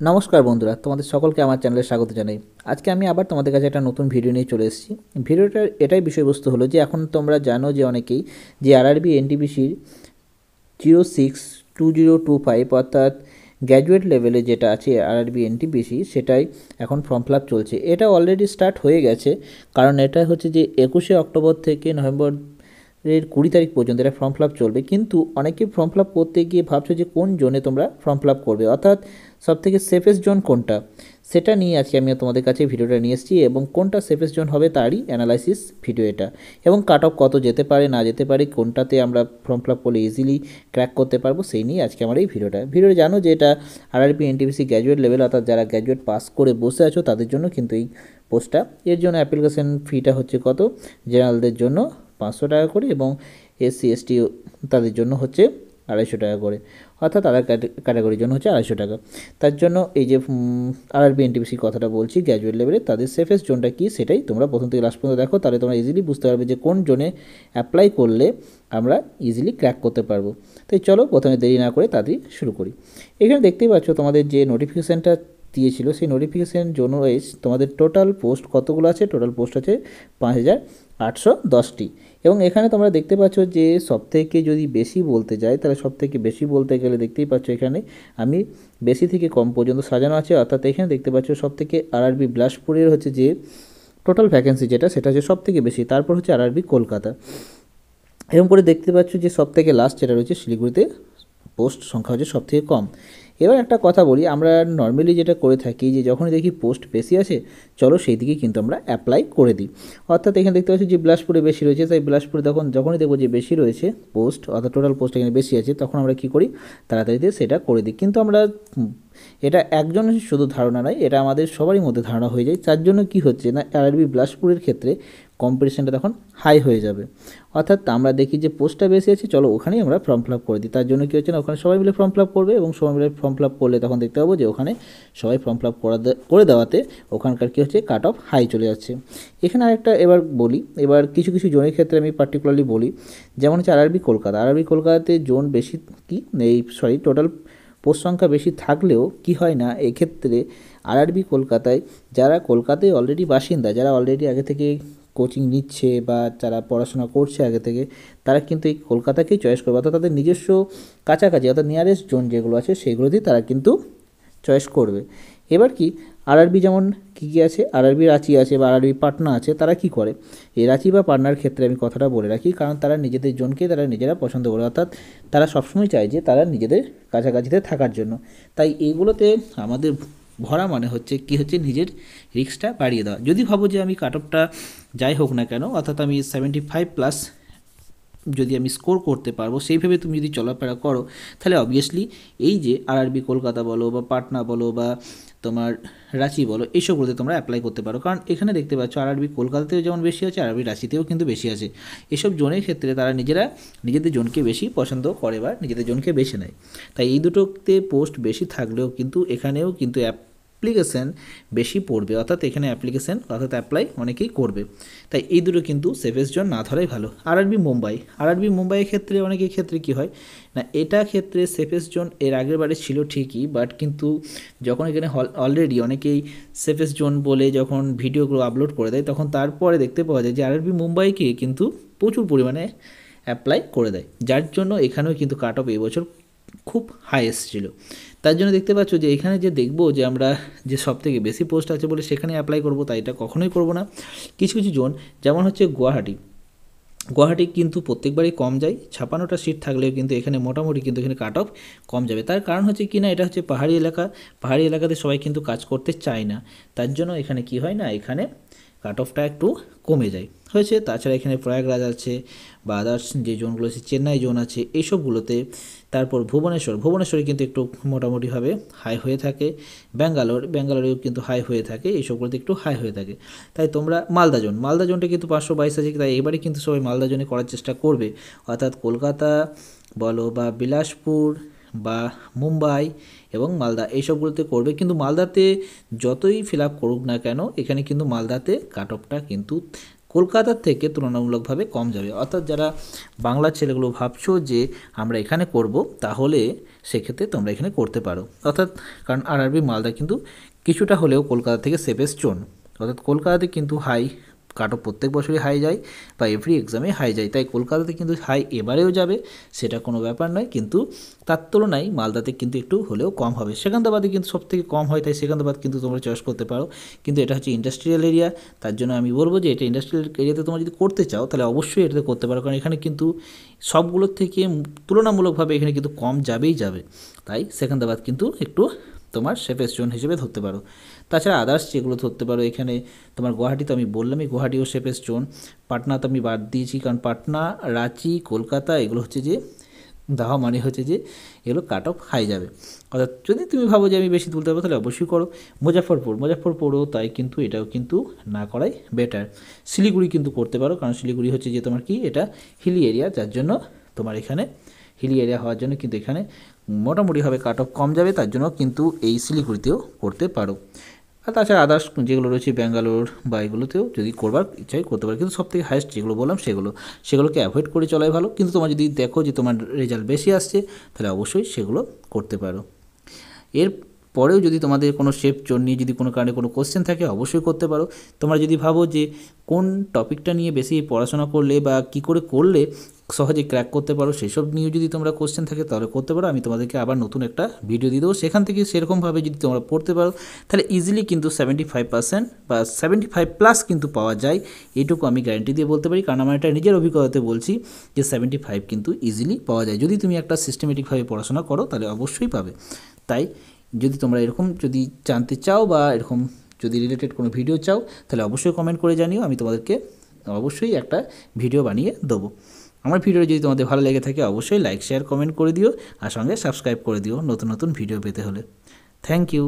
নমস্কার বন্ধুরা, তোমাদের সকলকে আমার চ্যানেলে স্বাগত জানাই। আজকে আমি আবার তোমাদের কাছে একটা নতুন ভিডিও নিয়ে চলে এসেছি। ভিডিওটার এটাই বিষয়বস্তু হলো যে এখন তোমরা জানো যে অনেকেই যে আরআরবি এনটিপিসির 062025 অর্থাৎ গ্র্যাজুয়েট লেভেলে যেটা আছে আরআরবি এনটিপিসি, সেটাই এখন ফর্ম ফিল আপ চলছে। এটা অলরেডি স্টার্ট হয়ে গেছে, কারণ এটা হচ্ছে যে 21শে অক্টোবর থেকে নভেম্বর 20 তারিখ পর্যন্ত এটা ফর্ম ফিল আপ চলবে। কিন্তু অনেকে ফর্ম ফিল আপ করতে গিয়ে ভাবছো যে কোন জোনে তোমরা ফর্ম ফিল আপ করবে, অর্থাৎ সবথেকে সেফেস্ট জোন কোনটা, সেটা নিয়ে আজকে আমি তোমাদের কাছে ভিডিওটা নিয়ে এসেছি। এবং কোনটা সেফেস্ট জোন হবে তারই অ্যানালাইসিস ভিডিও এটা, এবং কাট অফ কত যেতে পারে না যেতে পারে, কোনটাতে আমরা ফর্ম ফিল আপ করলে ইজিলি ক্র্যাক করতে পারবো, সেই নিয়ে আজকে আমার এই ভিডিওটা জানো যে এটা আরআরবি এনটিপিসি গ্র্যাজুয়েট লেভেল, অর্থাৎ যারা গ্র্যাজুয়েট পাস করে বসে আছো তাদের জন্য কিন্তু এই পোস্টটা। এর জন্য অ্যাপ্লিকেশন ফিটা হচ্ছে কত, জেনারেলদের জন্য 500 টাকা করে, এবং এসসি এসটি তাদের জন্য হচ্ছে 250 টাকা করে, অর্থাৎ আদার ক্যাটাগরির জন্য হচ্ছে 250 টাকা। তার জন্য এই যে আরআরবি এনটিপিসি কথাটা বলছি গ্র্যাজুয়েট লেভেলে, তাদের সেফেস্ট জোনটা কী সেটাই তোমরা প্রথম থেকে লাস্ট পর্যন্ত দেখো, তাহলে তোমরা ইজিলি বুঝতে পারবে যে কোন জোনে অ্যাপ্লাই করলে আমরা ইজিলি ক্র্যাক করতে পারবো। তাই চলো প্রথমে দেরি না করে তাড়াতাড়ি শুরু করি। এখানে দেখতেই পাচ্ছ তোমাদের যে নোটিফিকেশানটা দিয়েছিল, সেই নোটিফিকেশান জোন ওয়াইজ তোমাদের টোটাল পোস্ট কতগুলো আছে, টোটাল পোস্ট আছে 5810টি। এবং এখানে তোমরা দেখতে পাচ্ছ যে সবথেকে যদি বেশি বলতে যাই, তাহলে সবথেকে বেশি বলতে গেলে দেখতেই পাচ্ছ এখানে আমি বেশি থেকে কম পর্যন্ত সাজানো আছে। অর্থাৎ এখানে দেখতে পাচ্ছ সবথেকে আরআরবি বিলাসপুরের হচ্ছে যে টোটাল ভ্যাকেন্সি যেটা, সেটা হচ্ছে সবথেকে বেশি, তারপর হচ্ছে আরআরবি কলকাতা। এরকম করে দেখতে পাচ্ছ যে সবথেকে লাস্ট যেটা রয়েছে শিলিগুড়িতে পোস্ট সংখ্যা হচ্ছে সবথেকে কম। এবার একটা কথা বলি, আমরা নর্মালি যেটা করে থাকি যে যখনই দেখি পোস্ট বেশি আছে, চলো সেই দিকে কিন্তু আমরা অ্যাপ্লাই করে দিই। অর্থাৎ এখানে দেখতে পাচ্ছি যে বিলাসপুরে বেশি রয়েছে, তাই বিলাসপুরে যখনই দেখবো যে বেশি রয়েছে পোস্ট, অর্থাৎ টোটাল পোস্ট এখানে বেশি আছে, তখন আমরা কী করি, তাড়াতাড়িতে সেটা করে দিই। কিন্তু আমরা এটা একজনের শুধু ধারণা নয়, এটা আমাদের সবারই মধ্যে ধারণা হয়ে যায়। তার জন্য কি হচ্ছে না, আরআরবি বিলাসপুরের ক্ষেত্রে কম্পিটিশানটা তখন হাই হয়ে যাবে। অর্থাৎ আমরা দেখি যে পোস্টটা বেশি আছে, চলো ওখানেই আমরা ফর্ম ফিল আপ করে দিই। তার জন্য কী হচ্ছে না, ওখানে সবাই মিলে ফর্ম ফিল আপ করবে, এবং সবাই মিলে ফর্ম ফিল আপ করলে তখন দেখতে পাবো যে ওখানে সবাই ফর্ম ফিল আপ করে দেওয়াতে ওখানকার কী হচ্ছে, কাট অফ হাই চলে যাচ্ছে। এখানে আরেকটা এবার বলি, এবার কিছু কিছু জোনের ক্ষেত্রে আমি পার্টিকুলারলি বলি, যেমন হচ্ছে আরআরবি কলকাতাতে জোন বেশি কি টোটাল পোস্ট সংখ্যা বেশি থাকলেও কি হয় না, এক্ষেত্রে আরআরবি কলকাতায় যারা কলকাতায় অলরেডি বাসিন্দা, যারা অলরেডি আগে থেকে কোচিং নিচ্ছে বা যারা পড়াশোনা করছে আগে থেকে, তারা কিন্তু এই কলকাতাকেই চয়েস করবে, অর্থাৎ তাদের নিজস্ব কাছাকাছি অর্থাৎ নিয়ারেস্ট জোন যেগুলো আছে সেগুলোতেই তারা কিন্তু চয়েস করবে। এবার কি আরআরবি যেমন কী কী আছে, আরআরবি রাঁচি আছে বা আরআরবি পাটনা আছে, তারা কি করে, এই রাঁচি বা পাটনার ক্ষেত্রে আমি কথাটা বলে রাখি, কারণ তারা নিজেদের জোনকে তারা নিজেরা পছন্দ করে, অর্থাৎ তারা সবসময় চায় যে তারা নিজেদের কাছাকাছিতে থাকার জন্য। তাই এইগুলোতে আমাদের ভরা মানে হচ্ছে কি হচ্ছে, নিজের রিস্কটা বাড়িয়ে দেওয়া। যদি ভাবো যে আমি কাট অফটা যাই হোক না কেন, অর্থাৎ আমি 75+ যদি আমি স্কোর করতে পারবো, সেইভাবে তুমি যদি চলাফেরা করো, তাহলে অবভিয়াসলি এই যে আরআরবি কলকাতা বলো বা পাটনা বলো বা তোমার রাঁচি বলো, এইসবগুলোতে তোমরা অ্যাপ্লাই করতে পারো। কারণ এখানে দেখতে পাচ্ছ আরআরবি কলকাতাতেও যেমন বেশি আছে, আরআরবি রাঁচিতেও কিন্তু বেশি আছে। এসব জোনের ক্ষেত্রে তারা নিজেরা নিজেদের জোনকে বেশি পছন্দ করে বা নিজেদের জোনকে বেছে নেয়। তাই এই দুটোতে পোস্ট বেশি থাকলেও কিন্তু এখানেও কিন্তু অ্যাপ্লিকেশান বেশি পড়বে, অর্থাৎ এখানে অর্থাৎ অ্যাপ্লাই অনেকেই করবে। তাই এই দুটো কিন্তু সেফেস্ট জোন না ধরাই ভালো। আরআরবি মুম্বাইয়ের ক্ষেত্রে অনেকের ক্ষেত্রে কী হয় না, এটা ক্ষেত্রে সেফেস্ট জোন এর আগের বারে ছিল ঠিকই, বাট কিন্তু যখন এখানে অলরেডি অনেকেই সেফেস্ট জোন বলে যখন ভিডিওগুলো আপলোড করে দেয়, তখন তারপরে দেখতে পাওয়া যায় যে আরআরবি মুম্বাইকে কিন্তু প্রচুর পরিমাণে অ্যাপ্লাই করে দেয়, যার জন্য এখানেও কিন্তু কাট অফ এবছর খুব হাই এসেছিলো। তার জন্য দেখতে পাচ্ছ যে এখানে যে দেখবো যে আমরা যে সবথেকে বেশি পোস্ট আছে বলে সেখানে অ্যাপ্লাই করবো, তাই এটা কখনোই করবো না। কিছু কিছু জোন যেমন হচ্ছে গুয়াহাটি কিন্তু প্রত্যেকবারই কম যায়, 56টা সিট থাকলেও কিন্তু এখানে মোটামুটি কিন্তু এখানে কাট অফ কম যাবে। তার কারণ হচ্ছে কি না, এটা হচ্ছে পাহাড়ি এলাকাতে সবাই কিন্তু কাজ করতে চায় না, তার জন্য এখানে কি হয় না, এখানে কাট অফটা একটু কমে যায় হয়েছে। তাছাড়া এখানে প্রয়াগরাজ আছে বা আদার্স যে জোনগুলো আছে, চেন্নাই জোন আছে, এইসবগুলোতে। তারপর ভুবনেশ্বরে কিন্তু একটু মোটামুটিভাবে হাই হয়ে থাকে। ব্যাঙ্গালোরেও কিন্তু হাই হয়ে থাকে, এইসবগুলোতে একটু হাই হয়ে থাকে। তাই তোমরা মালদা জোনটা কিন্তু 522 আছে, তাই এবারে কিন্তু সবাই মালদা জোনে করার চেষ্টা করবে। অর্থাৎ কলকাতা বলো বা বিলাসপুর বা মুম্বাই এবং মালদা এইসবগুলোতে করবে। কিন্তু মালদাতে যতই ফিল আপ করুক না কেন, এখানে কিন্তু মালদাতে কাট অফটা কিন্তু কলকাতার থেকে তুলনামূলকভাবে কম যাবে। অর্থাৎ যারা বাংলার ছেলেগুলো ভাবছো যে আমরা এখানে করব, তাহলে সেক্ষেত্রে তোমরা এখানে করতে পারো। অর্থাৎ কারণ আরআরবি মালদা কিন্তু কিছুটা হলেও কলকাতা থেকে সেফেস্ট জোন। অর্থাৎ কলকাতাতে কিন্তু হাই কাট অফ প্রত্যেক বছরই হাই যায় বা এভরি এক্সামে হাই যায়, তাই কলকাতাতে কিন্তু হাই এবারেও যাবে, সেটা কোনো ব্যাপার নয়। কিন্তু তার তুলনায় মালদাতে কিন্তু একটু হলেও কম হবে। সেকেন্দ্রাবাদে কিন্তু সব থেকে কম হয়, তাই সেকেন্দ্রাবাদ কিন্তু তোমরা চয়েস করতে পারো। কিন্তু এটা হচ্ছে ইন্ডাস্ট্রিয়াল এরিয়া, তার জন্য আমি বলবো যে এটা ইন্ডাস্ট্রিয়াল এরিয়াতে তোমরা যদি করতে চাও তাহলে অবশ্যই এটাতে করতে পারো, কারণ এখানে কিন্তু সবগুলোর থেকে তুলনামূলকভাবে এখানে কিন্তু কম যাবেই যাবে। তাই সেকেন্দ্রাবাদ কিন্তু একটু তোমার সেফেস্ট জোন হিসেবে ধরতে পারো। তাছাড়া আদার্স যেগুলো ধরতে পারো, এখানে তোমার গুয়াহাটি তো আমি বললামই, গুয়াহাটিও সেফেস্ট জোন। পাটনা তো আমি বাদ দিয়েছি, কারণ পাটনা, রাঁচি, কলকাতা এগুলো হচ্ছে যে দাহ মানে হচ্ছে যে এগুলো কাট অফ হাই যাবে। অর্থাৎ যদি তুমি ভাবো যে আমি বেশি তুলতে পারবো তাহলে অবশ্যই করো। মুজাফরপুরও তাই, কিন্তু এটাও কিন্তু না করাই বেটার। শিলিগুড়ি কিন্তু করতে পারো, কারণ শিলিগুড়ি হচ্ছে যে তোমার কি এটা হিলি এরিয়া, যার জন্য তোমার এখানে হিলি এরিয়া হওয়ার জন্য কিন্তু এখানে মোটামুটিভাবে কাট অফ কম যাবে, তার জন্য কিন্তু এই শিলিগুড়িতেও করতে পারো। আর তাছাড়া আদার্স যেগুলো রয়েছে ব্যাঙ্গালোর বা এগুলোতেও যদি করবার ইচ্ছাই করতে পারো, কিন্তু সবথেকে হাইস্ট যেগুলো বললাম সেগুলোকে অ্যাভয়েড করে চলাই ভালো। কিন্তু তোমার যদি দেখো যে তোমার রেজাল্ট বেশি আসছে, তাহলে অবশ্যই সেগুলো করতে পারো। এর পরেও যদি তোমাদের কোনো শেপ জোন নিয়ে যদি কোনো কারণে কোনো কোশ্চেন থাকে, অবশ্যই করতে পারো। তোমরা যদি ভাবো যে কোন টপিকটা নিয়ে বেশি পড়াশোনা করলে বা কী করে করলে সহজে ক্র্যাক করতে পারো, সেসব নিয়েও যদি তোমরা কোশ্চেন থাকে তাহলে করতে পারো। আমি তোমাদেরকে আবার নতুন একটা ভিডিও দিয়ে দেবো, সেখান থেকে সেরকমভাবে যদি তোমরা পড়তে পারো তাহলে ইজিলি কিন্তু 75% বা 75+ কিন্তু পাওয়া যায়, এইটুকু আমি গ্যারান্টি দিয়ে বলতে পারি। কারণ আমার এটা নিজের অভিজ্ঞতাতে বলছি যে 75 কিন্তু ইজিলি পাওয়া যায়। যদি তুমি একটা সিস্টেমেটিকভাবে পড়াশোনা করো তাহলে অবশ্যই পাবে। তাই যদি তোমরা এরকম যদি জানতে চাও বা এরকম যদি রিলেটেড কোনো ভিডিও চাও, তাহলে অবশ্যই কমেন্ট করে জানিও, আমি তোমাদেরকে অবশ্যই একটা ভিডিও বানিয়ে দেবো। আমার ভিডিওটি যদি তোমাদের ভালো লেগে থাকে অবশ্যই লাইক, শেয়ার, কমেন্ট করে দিও, আর সঙ্গে সাবস্ক্রাইব করে দিও নতুন নতুন ভিডিও পেতে হলে। Thank you.